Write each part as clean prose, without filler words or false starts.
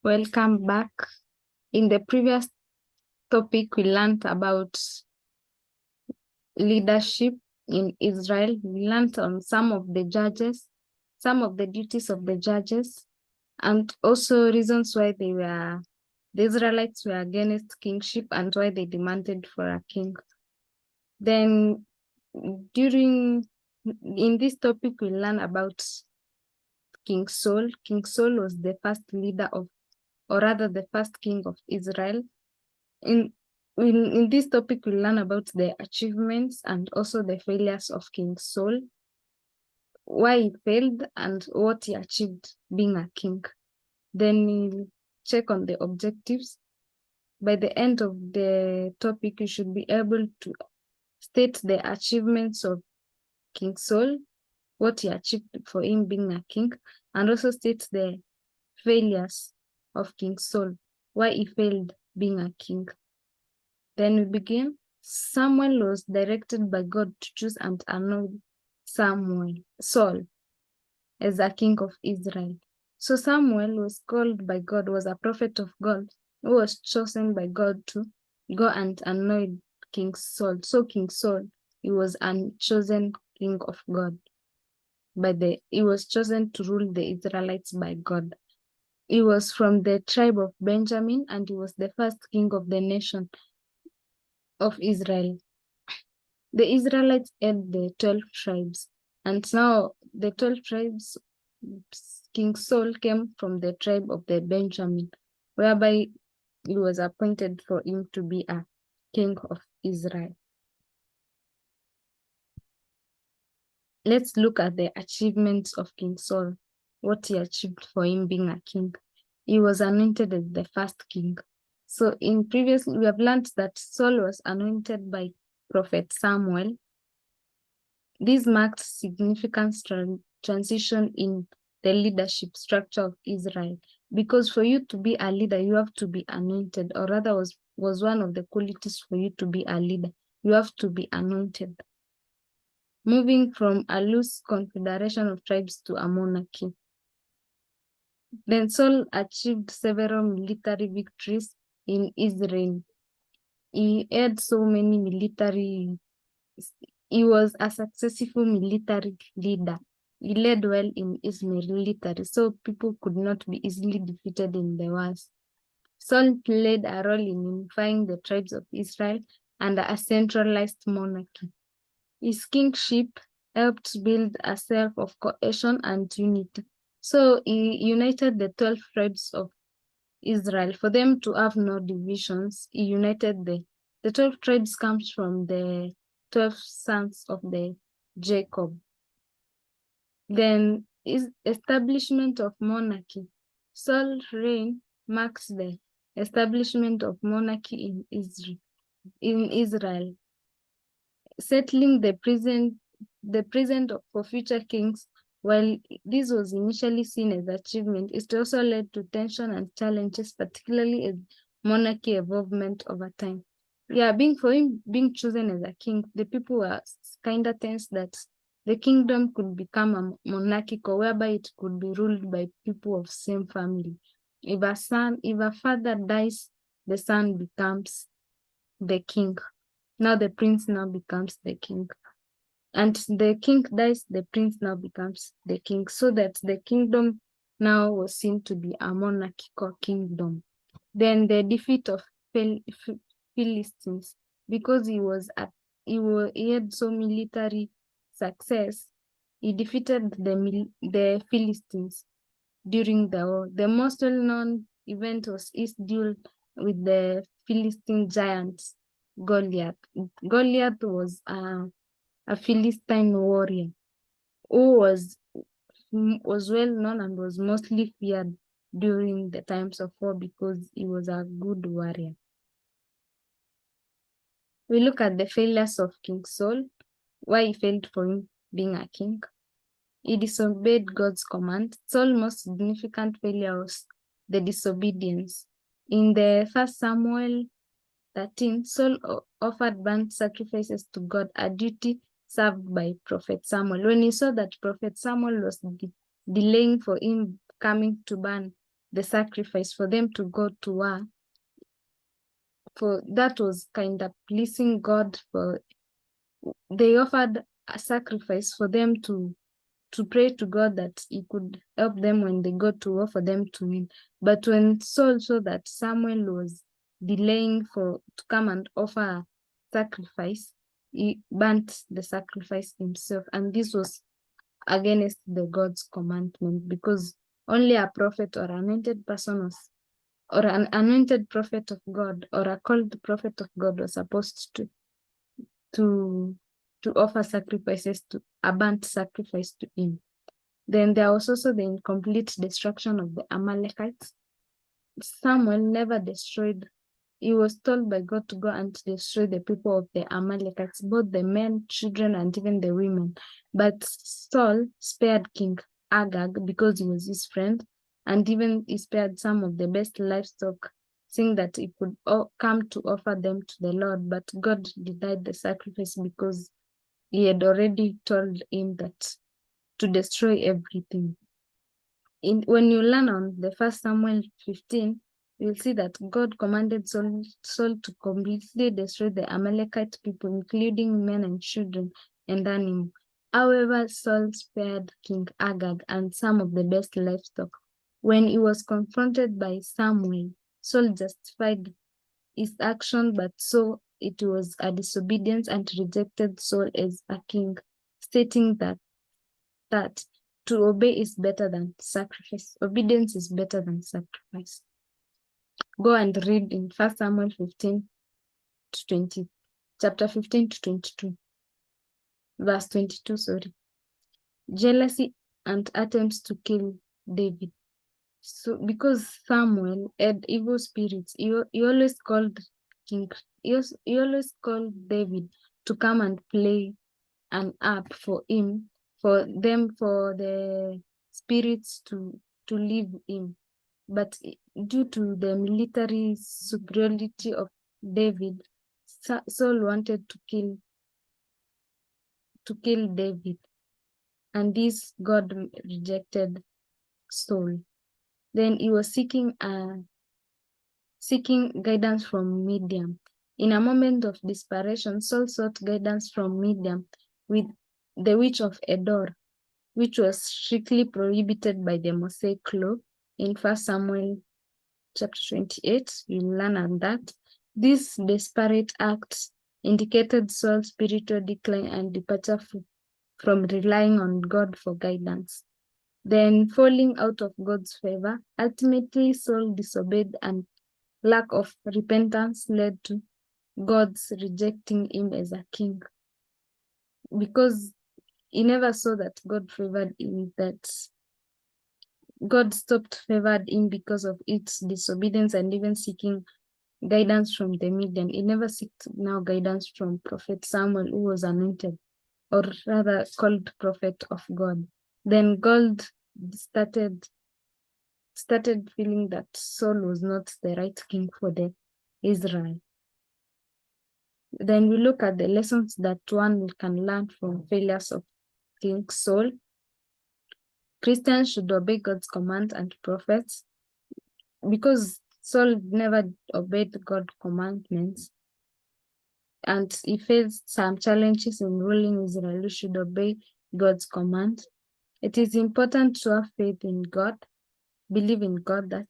Welcome back. In the previous topic, we learned about leadership in Israel. We learned on some of the judges, some of the duties of the judges, and also reasons why the Israelites were against kingship and why they demanded for a king. Then in this topic, we learn about King Saul. King Saul was the first leader or rather the first king of Israel. In this topic, we learn about the achievements and also the failures of King Saul, why he failed and what he achieved being a king. Then we'll check on the objectives. By the end of the topic, you should be able to state the achievements of King Saul, what he achieved for him being a king, and also state the failures of King Saul, why he failed being a king. Then we begin. Samuel was directed by God to choose and anoint Saul, as a king of Israel. So Samuel was called by God, was a prophet of God, who was chosen by God to go and anoint King Saul. So King Saul, he was a chosen king of God. He was chosen to rule the Israelites by God. He was from the tribe of Benjamin, and he was the first king of the nation of Israel. The Israelites had the 12 tribes, and now the 12 tribes, King Saul came from the tribe of the Benjamin, whereby he was appointed for him to be a king of Israel. Let's look at the achievements of King Saul, what he achieved for him being a king. He was anointed as the first king. So we have learned that Saul was anointed by Prophet Samuel. This marked significant transition in the leadership structure of Israel, because for you to be a leader, you have to be anointed, or rather was one of the qualities for you to be a leader. You have to be anointed. Moving from a loose confederation of tribes to a monarchy. Then Saul achieved several military victories in Israel. He had so many he was a successful military leader. He led well in his military, so people could not be easily defeated in the wars. Saul played a role in unifying the tribes of Israel under a centralized monarchy. His kingship helped build a sense of cohesion and unity. So he united the 12 tribes of Israel. For them to have no divisions, he united the 12 tribes comes from the 12 sons of the Jacob. Then is establishment of monarchy. Saul's reign marks the establishment of monarchy in Israel, settling the present for future kings. While this was initially seen as achievement, it also led to tension and challenges, particularly as monarchy evolvement over time. Yeah, for him being chosen as a king, the people were kind of tense that the kingdom could become a monarchical, whereby it could be ruled by people of same family. If a father dies, the son becomes the king. Now the prince now becomes the king. And the king dies, the prince now becomes the king, so that the kingdom now was seen to be a monarchical kingdom. Then the defeat of Philistines, because he had so military success, he defeated the Philistines during the war. The most well-known event was his duel with the Philistine giant Goliath. Goliath was a Philistine warrior who was well known and was mostly feared during the times of war because he was a good warrior. We look at the failures of King Saul, why he failed for him being a king. He disobeyed God's command. Saul's most significant failure was the disobedience. In the 1 Samuel 13, Saul offered burnt sacrifices to God, a duty served by Prophet Samuel. When he saw that Prophet Samuel was delaying for him coming to burn the sacrifice for them to go to war. For that was kind of pleasing God. For they offered a sacrifice for them to pray to God that he could help them when they go to war, for them to win. But when Saul saw that Samuel was delaying to come and offer a sacrifice, he burnt the sacrifice himself. And this was against the God's commandment, because only a prophet or anointed person or an anointed prophet of God or a called prophet of God was supposed to offer sacrifices, to a burnt sacrifice to him. Then there was also the incomplete destruction of the Amalekites. Samuel never destroyed. He was told by God to go and destroy the people of the Amalekites, both the men, children, and even the women. But Saul spared King Agag because he was his friend, and even he spared some of the best livestock, saying that he could come to offer them to the Lord. But God denied the sacrifice because he had already told him that to destroy everything. When you learn on the 1 Samuel 15, you'll see that God commanded Saul to completely destroy the Amalekite people, including men and children and animals. However, Saul spared King Agag and some of the best livestock. When he was confronted by Samuel, Saul justified his action, but so it was a disobedience and rejected Saul as a king, stating that to obey is better than sacrifice. Obedience is better than sacrifice. Go and read in 1 Samuel 15 to 20, chapter 15 to 22, verse 22, sorry. Jealousy and attempts to kill David. So because Samuel had evil spirits, he always called he always called David to come and play an harp for him, for the spirits to leave him. But due to the military superiority of David, Saul wanted to kill David, and this God rejected Saul. Then he was seeking guidance from Midian. In a moment of desperation, Saul sought guidance from Midian with the witch of Endor, which was strictly prohibited by the Mosaic law. In 1 Samuel chapter 28, you learn on that. This desperate act indicated Saul's spiritual decline and departure from relying on God for guidance. Then falling out of God's favor, ultimately Saul disobeyed, and lack of repentance led to God's rejecting him as a king. Because he never saw that God favored him, that God stopped favored him because of its disobedience and even seeking guidance from the Midian. He never sought now guidance from Prophet Samuel, who was anointed, or rather called prophet of God. Then God started feeling that Saul was not the right king for the Israel. Then we look at the lessons that one can learn from failures of King Saul. Christians should obey God's commands and prophets. Because Saul never obeyed God's commandments and he faced some challenges in ruling Israel, we should obey God's command. It is important to have faith in God, believe in God. That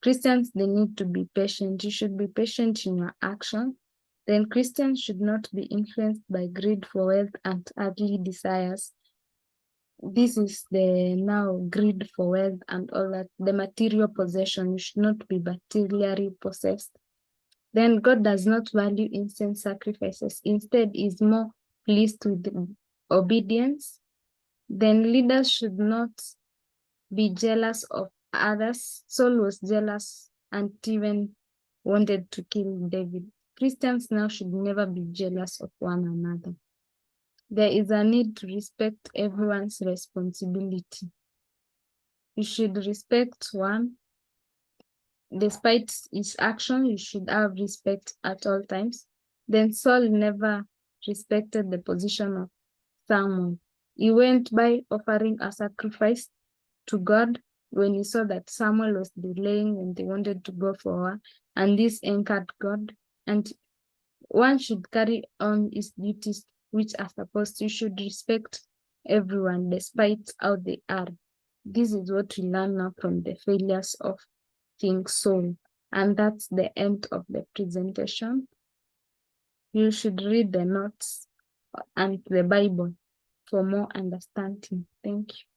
Christians, they need to be patient. You should be patient in your action. Then Christians should not be influenced by greed for wealth and earthly desires. This is the now greed for wealth and all that, the material possession. You should not be materially possessed. Then God does not value instant sacrifices. Instead, he is more pleased with obedience. Then leaders should not be jealous of others. Saul was jealous and even wanted to kill David. Christians now should never be jealous of one another. There is a need to respect everyone's responsibility. You should respect one. Despite his action, you should have respect at all times. Then Saul never respected the position of Samuel. He went by offering a sacrifice to God, when he saw that Samuel was delaying and they wanted to go for war, and this angered God. And one should carry on his duties, which are supposed to. You should respect everyone despite how they are. This is what we learn now from the failures of King Saul. And that's the end of the presentation. You should read the notes and the Bible for more understanding. Thank you.